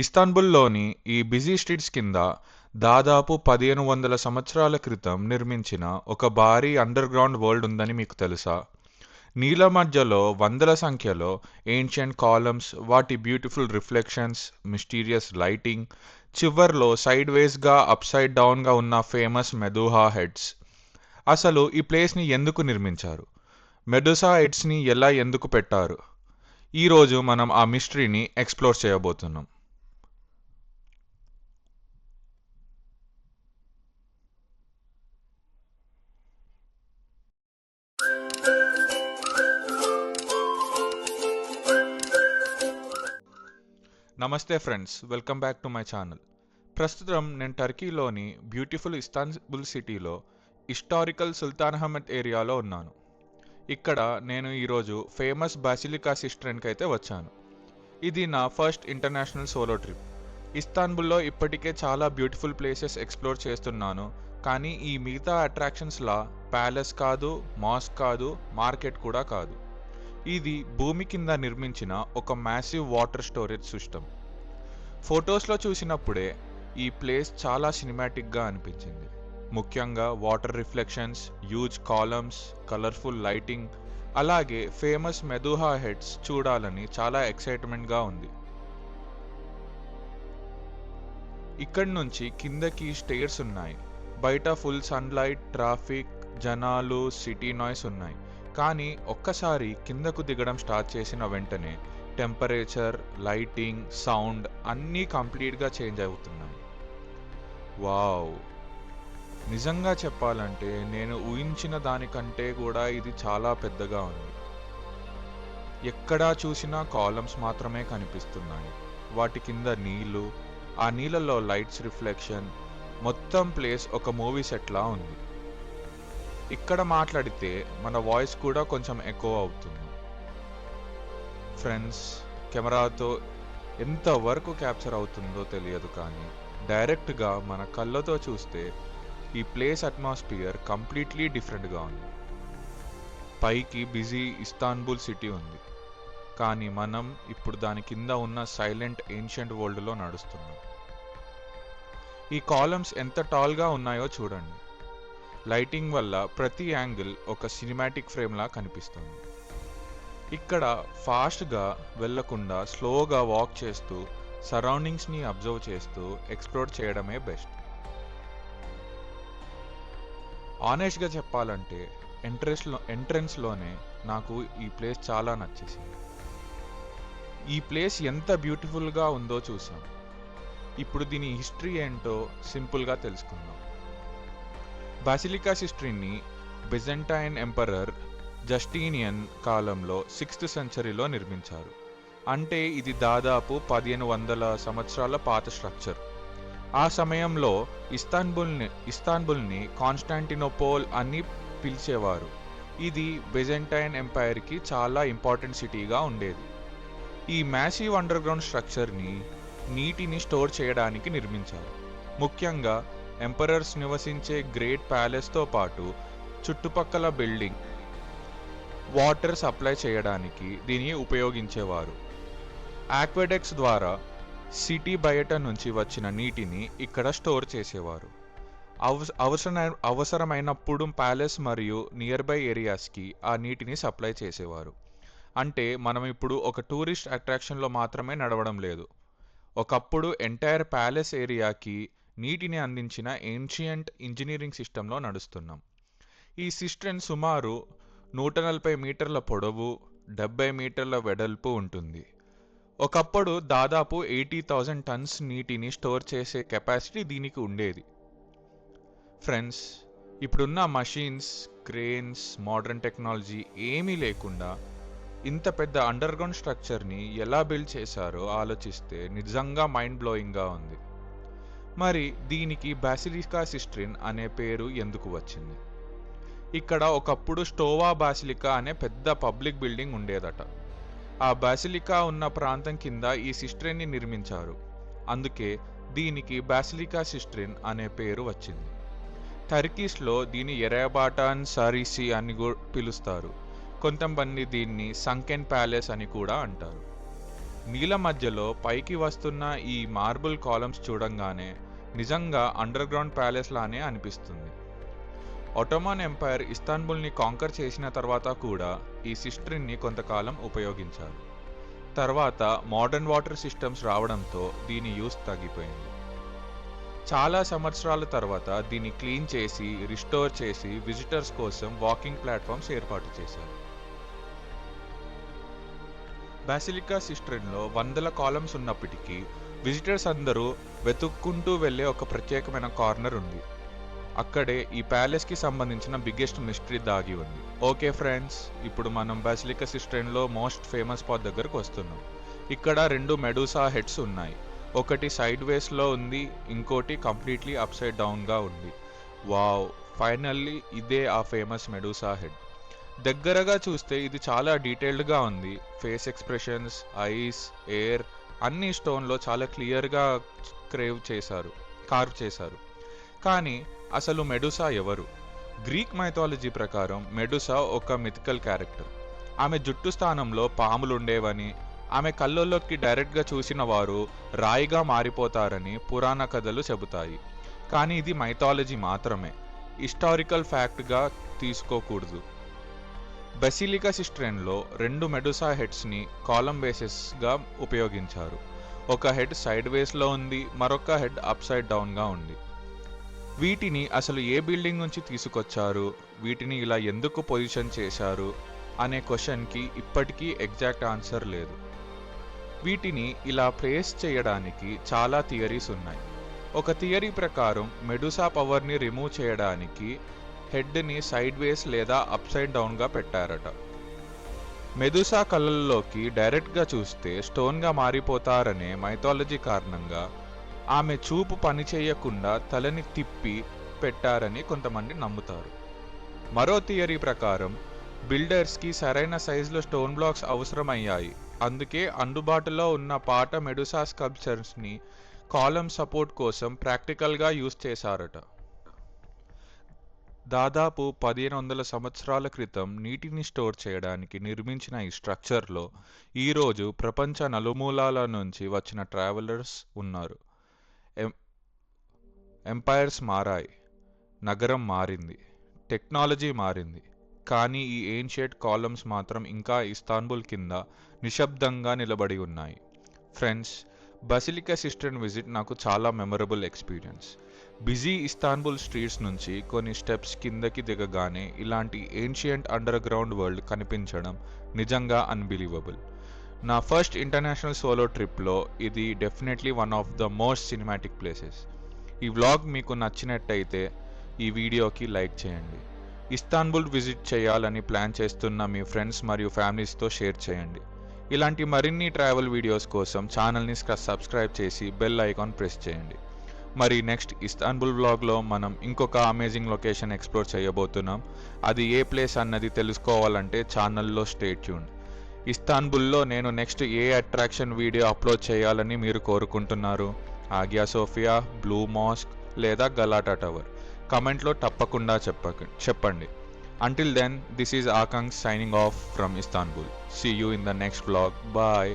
ఇస్తాన్బుల్లోని ఈ busy streets కింద దాదాపు 1500 సంవత్సరాల క్రితం నిర్మించిన ఒక భారీ అండర్ గ్రౌండ్ వరల్డ్ ఉందని మీకు తెలుసా? నీళ్ళ మధ్యలో వందల సంఖ్యలో ఏన్షియంట్ కాలమ్స్, వాటి బ్యూటిఫుల్ రిఫ్లెక్షన్స్, మిస్టీరియస్ లైటింగ్, చివర్లో సైడ్ వేస్గా అప్సైడ్ డౌన్గా ఉన్న ఫేమస్ మెదూహా హెడ్స్. అసలు ఈ ప్లేస్ని ఎందుకు నిర్మించారు? మెడుసా హెడ్స్ని ఎలా ఎందుకు పెట్టారు? ఈరోజు మనం ఆ మిస్టరీని ఎక్స్ప్లోర్ చేయబోతున్నాం. నమస్తే friends, welcome back to my channel. ప్రస్తుతం నేను టర్కీలోని బ్యూటిఫుల్ ఇస్తాన్బుల్ సిటీలో హిస్టారికల్ సుల్తాన్ అహ్మద్ ఏరియాలో ఉన్నాను. ఇక్కడ నేను ఈరోజు ఫేమస్ బాసిలికా సిస్టర్న్కి అయితే వచ్చాను. ఇది నా ఫస్ట్ ఇంటర్నేషనల్ సోలో ట్రిప్. ఇస్తాన్బుల్లో ఇప్పటికే చాలా బ్యూటిఫుల్ ప్లేసెస్ ఎక్స్ప్లోర్ చేస్తున్నాను, కానీ ఈ మిగతా అట్రాక్షన్స్లా ప్యాలెస్ కాదు, మాస్క్ కాదు, మార్కెట్ కూడా కాదు. ఇది భూమి కింద నిర్మించిన ఒక మ్యాసివ్ వాటర్ స్టోరేజ్ సిస్టమ్. ఫొటోస్లో చూసినప్పుడే ఈ ప్లేస్ చాలా సినిమాటిక్గా అనిపించింది. ముఖ్యంగా water reflections, huge columns, colourful lighting, అలాగే ఫేమస్ మెదూహా హెడ్స్ చూడాలని చాలా ఎక్సైట్మెంట్గా ఉంది. ఇక్కడి నుంచి కిందకి స్టేర్స్ ఉన్నాయి. బయట ఫుల్ సన్లైట్, ట్రాఫిక్, జనాలు, సిటీ నాయిస్ ఉన్నాయి. కానీ ఒక్కసారి కిందకు దిగడం స్టార్ట్ చేసిన వెంటనే టెంపరేచర్, లైటింగ్, సౌండ్ అన్నీ కంప్లీట్గా చేంజ్ అవుతున్నాయి. వావ్! నిజంగా చెప్పాలంటే నేను ఊహించిన దానికంటే కూడా ఇది చాలా పెద్దగా ఉంది. ఎక్కడా చూసినా కాలమ్స్ మాత్రమే కనిపిస్తున్నాయి. వాటి కింద నీళ్లు, ఆ నీళ్ళలో లైట్స్ రిఫ్లెక్షన్, మొత్తం ప్లేస్ ఒక మూవీ సెట్లా ఉంది. ఇక్కడ మాట్లాడితే మన వాయిస్ కూడా కొంచెం ఎక్కువ అవుతుంది. ఫ్రెండ్స్, కెమెరాతో ఎంతవరకు క్యాప్చర్ అవుతుందో తెలియదు, కానీ డైరెక్ట్గా మన కళ్ళతో చూస్తే ఈ ప్లేస్ అట్మాస్ఫియర్ కంప్లీట్లీ డిఫరెంట్గా ఉంది. పైకి బిజీ ఇస్తాన్బుల్ సిటీ ఉంది, కానీ మనం ఇప్పుడు దాని కింద ఉన్న సైలెంట్ ఏన్షియంట్ వరల్డ్లో నడుస్తున్నాం. ఈ కాలమ్స్ ఎంత టాల్గా ఉన్నాయో చూడండి. లైటింగ్ వల్ల ప్రతి యాంగిల్ ఒక సినిమాటిక్ ఫ్రేమ్లా కనిపిస్తుంది. ఇక్కడ ఫాస్ట్గా వెళ్లకుండా స్లోగా వాక్ చేస్తూ సరౌండింగ్స్ని అబ్జర్వ్ చేస్తూ ఎక్స్ప్లోర్ చేయడమే బెస్ట్. ఆనెస్ట్గా చెప్పాలంటే ఎంట్రెన్స్లోనే నాకు ఈ ప్లేస్ చాలా నచ్చేసింది. ఈ ప్లేస్ ఎంత బ్యూటిఫుల్గా ఉందో చూసాం. ఇప్పుడు దీని హిస్టరీ ఏంటో సింపుల్గా తెలుసుకుందాం. బాసిలికా సిస్టరీని బిజెంటైన్ ఎంపరర్ జస్టీనియన్ కాలంలో 6th సెంచరీలో నిర్మించారు. అంటే ఇది దాదాపు 1500 సంవత్సరాల పాత స్ట్రక్చర్. ఆ సమయంలో ఇస్తాన్బుల్ని కాన్స్టాంటినోపోల్ అని పిలిచేవారు. ఇది బిజెంటైన్ ఎంపైర్కి చాలా ఇంపార్టెంట్ సిటీగా ఉండేది. ఈ మ్యాసివ్ అండర్ గ్రౌండ్ స్ట్రక్చర్ని నీటిని స్టోర్ చేయడానికి నిర్మించారు. ముఖ్యంగా ఎంపరర్స్ నివసించే గ్రేట్ ప్యాలెస్తో పాటు చుట్టుపక్కల బిల్డింగ్ వాటర్ సప్లై చేయడానికి దీన్ని ఉపయోగించేవారు. ఆక్వెడక్ట్స్ ద్వారా సిటీ బయట నుంచి వచ్చిన నీటిని ఇక్కడ స్టోర్ చేసేవారు. అవసరమైనప్పుడు ప్యాలెస్ మరియు నియర్ బై ఏరియాస్కి ఆ నీటిని సప్లై చేసేవారు. అంటే మనం ఇప్పుడు ఒక టూరిస్ట్ అట్రాక్షన్లో మాత్రమే నడవడం లేదు. ఒకప్పుడు ఎంటైర్ ప్యాలెస్ ఏరియాకి నీటిని అందించిన ఏన్షియంట్ ఇంజనీరింగ్ సిస్టంలో నడుస్తున్నాం. ఈ సిస్టమ్ సుమారు 140 మీటర్ల పొడవు, 70 మీటర్ల వెడల్పు ఉంటుంది. ఒకప్పుడు దాదాపు 80,000 టన్స్ నీటిని స్టోర్ చేసే కెపాసిటీ దీనికి ఉండేది. ఫ్రెండ్స్, ఇప్పుడున్న మషీన్స్, క్రేన్స్, మోడర్న్ టెక్నాలజీ ఏమీ లేకుండా ఇంత పెద్ద అండర్ గ్రౌండ్ స్ట్రక్చర్ని ఎలా బిల్డ్ చేశారో ఆలోచిస్తే నిజంగా మైండ్ బ్లోయింగ్గా ఉంది. మరి దీనికి బాసిలికా సిస్టరిన్ అనే పేరు ఎందుకు వచ్చింది? ఇక్కడ ఒకప్పుడు స్టోవా బాసిలికా అనే పెద్ద పబ్లిక్ బిల్డింగ్ ఉండేదట. ఆ బాసిలికా ఉన్న ప్రాంతం కింద ఈ సిస్టరిన్ని నిర్మించారు. అందుకే దీనికి బాసిలికా సిస్టరిన్ అనే పేరు వచ్చింది. టర్కీస్లో దీని ఎరేబాటాన్ సారిసి అని పిలుస్తారు. కొంతమంది దీన్ని సంకెన్ ప్యాలెస్ అని కూడా అంటారు. నీళ్ళ మధ్యలో పైకి వస్తున్న ఈ మార్బుల్ కాలమ్స్ చూడంగానే నిజంగా అండర్ గ్రౌండ్ ప్యాలెస్ లానే అనిపిస్తుంది. ఒట్టోమన్ ఎంపైర్ ఇస్తాన్బుల్ని కాంకర్ చేసిన తర్వాత కూడా ఈ సిస్ట్రిన్ని కొంతకాలం ఉపయోగించారు. తర్వాత మోడర్న్ వాటర్ సిస్టమ్స్ రావడంతో దీని యూస్ తగ్గిపోయింది. చాలా సంవత్సరాల తర్వాత దీన్ని క్లీన్ చేసి రిస్టోర్ చేసి విజిటర్స్ కోసం వాకింగ్ ప్లాట్ఫామ్స్ ఏర్పాటు చేశారు. బాసిలికా సిస్ట్రిన్లో వందల కాలమ్స్ ఉన్నప్పటికీ విజిటర్స్ అందరూ వెతుక్కుంటూ వెళ్ళే ఒక ప్రత్యేకమైన కార్నర్ ఉంది. అక్కడే ఈ ప్యాలెస్కి సంబంధించిన బిగ్గెస్ట్ మిస్టరీ దాగి ఉంది. ఓకే ఫ్రెండ్స్, ఇప్పుడు మనం బాసిలికా సిస్ట్రిన్లో మోస్ట్ ఫేమస్ స్పాట్ దగ్గరకు వస్తున్నాం. ఇక్కడ 2 మెడూసా హెడ్స్ ఉన్నాయి. ఒకటి సైడ్ వేస్లో ఉంది, ఇంకోటి కంప్లీట్లీ అప్సైడ్ డౌన్గా ఉంది. వావ్, ఫైనల్లీ ఇదే ఆ ఫేమస్ మెడూసా హెడ్. దగ్గరగా చూస్తే ఇది చాలా డీటెయిల్డ్గా ఉంది. ఫేస్ ఎక్స్ప్రెషన్స్, ఐస్, ఎయిర్ అన్ని స్టోన్లో చాలా క్లియర్గా కార్వ్ చేశారు. కానీ అసలు మెడూసా ఎవరు? గ్రీక్ మైథాలజీ ప్రకారం మెడూసా ఒక మిథికల్ క్యారెక్టర్. ఆమె జుట్టు స్థానంలో పాములు ఉండేవని, ఆమె కళ్ళల్లోకి డైరెక్ట్గా చూసిన వారు రాయిగా మారిపోతారని పురాణ కథలు చెబుతాయి. కానీ ఇది మైథాలజీ మాత్రమే, హిస్టారికల్ ఫ్యాక్ట్గా తీసుకోకూడదు. బసిలికా సిస్ట్రిన్లో 2 మెడూసా హెడ్స్ని కాలమ్ బేసెస్గా ఉపయోగించారు. ఒక హెడ్ సైడ్ వేస్లో ఉంది, మరొక హెడ్ అప్సైడ్ డౌన్గా ఉంది. వీటిని అసలు ఏ బిల్డింగ్ నుంచి తీసుకొచ్చారు, వీటిని ఇలా ఎందుకు పొజిషన్ చేశారు అనే క్వశ్చన్కి ఇప్పటికీ ఎగ్జాక్ట్ ఆన్సర్ లేదు. వీటిని ఇలా ప్లేస్ చేయడానికి చాలా థియరీస్ ఉన్నాయి. ఒక థియరీ ప్రకారం మెడూసా పవర్ని రిమూవ్ చేయడానికి హెడ్ని సైడ్ వేస్ లేదా అప్సైడ్ డౌన్గా పెట్టారట. మెడూసా కళ్ళల్లోకి డైరెక్ట్గా చూస్తే స్టోన్గా మారిపోతారనే మైథాలజీ కారణంగా ఆమె చూపు పనిచేయకుండా తలని తిప్పి పెట్టారని కొంతమంది నమ్ముతారు. మరో థియరీ ప్రకారం బిల్డర్స్కి సరైన సైజులో స్టోన్ బ్లాక్స్ అవసరమయ్యాయి. అందుకే అందుబాటులో ఉన్న పాత మెడూసా స్కల్ప్చర్స్ని కాలమ్ సపోర్ట్ కోసం ప్రాక్టికల్గా యూజ్ చేశారట. దాదాపు 1500 సంవత్సరాల క్రితం నీటిని స్టోర్ చేయడానికి నిర్మించిన ఈ స్ట్రక్చర్లో ఈరోజు ప్రపంచ నలుమూలాల నుంచి వచ్చిన ట్రావెలర్స్ ఉన్నారు. ఎంపైర్స్ మారాయి, నగరం మారింది, టెక్నాలజీ మారింది, కానీ ఈ ఏన్షియంట్ కాలమ్స్ మాత్రం ఇంకా ఇస్తాన్బుల్ కింద నిశ్శబ్దంగా నిలబడి ఉన్నాయి. ఫ్రెండ్స్, బసిలికా సిస్ట్రిన్ విజిట్ నాకు చాలా memorable experience. Busy Istanbul streets నుంచి కొన్ని స్టెప్స్ కిందకి దిగగానే ఇలాంటి ఏన్షియంట్ అండర్ గ్రౌండ్ వరల్డ్ కనిపించడం నిజంగా అన్బిలీవబుల్. నా ఫస్ట్ ఇంటర్నేషనల్ సోలో ట్రిప్లో ఇది definitely one of the most cinematic places. ఈ వ్లాగ్ మీకు నచ్చినట్టయితే ఈ వీడియోకి లైక్ చేయండి. ఇస్తాన్బుల్ విజిట్ చేయాలని ప్లాన్ చేస్తున్న మీ ఫ్రెండ్స్ మరియు ఫ్యామిలీస్తో షేర్ చేయండి. ఇలాంటి మరిన్ని ట్రావెల్ వీడియోస్ కోసం ఛానల్ని సబ్స్క్రైబ్ చేసి బెల్ ఐకాన్ ప్రెస్ చేయండి. మరి నెక్స్ట్ ఇస్తాన్బుల్ వ్లాగ్లో మనం ఇంకొక అమేజింగ్ లొకేషన్ ఎక్స్ప్లోర్ చేయబోతున్నాం. అది ఏ ప్లేస్ అన్నది తెలుసుకోవాలంటే ఛానల్లో స్టే ట్యూన్డ్. ఇస్తాన్బుల్లో నేను నెక్స్ట్ ఏ అట్రాక్షన్ వీడియో అప్లోడ్ చేయాలని మీరు కోరుకుంటున్నారు? ఆగ్యా సోఫియా, బ్లూ మాస్క్ లేదా గలాటా టవర్? కమెంట్లో తప్పకుండా చెప్పండి. Until then, this is Akang signing off from Istanbul. See you in the next vlog. Bye.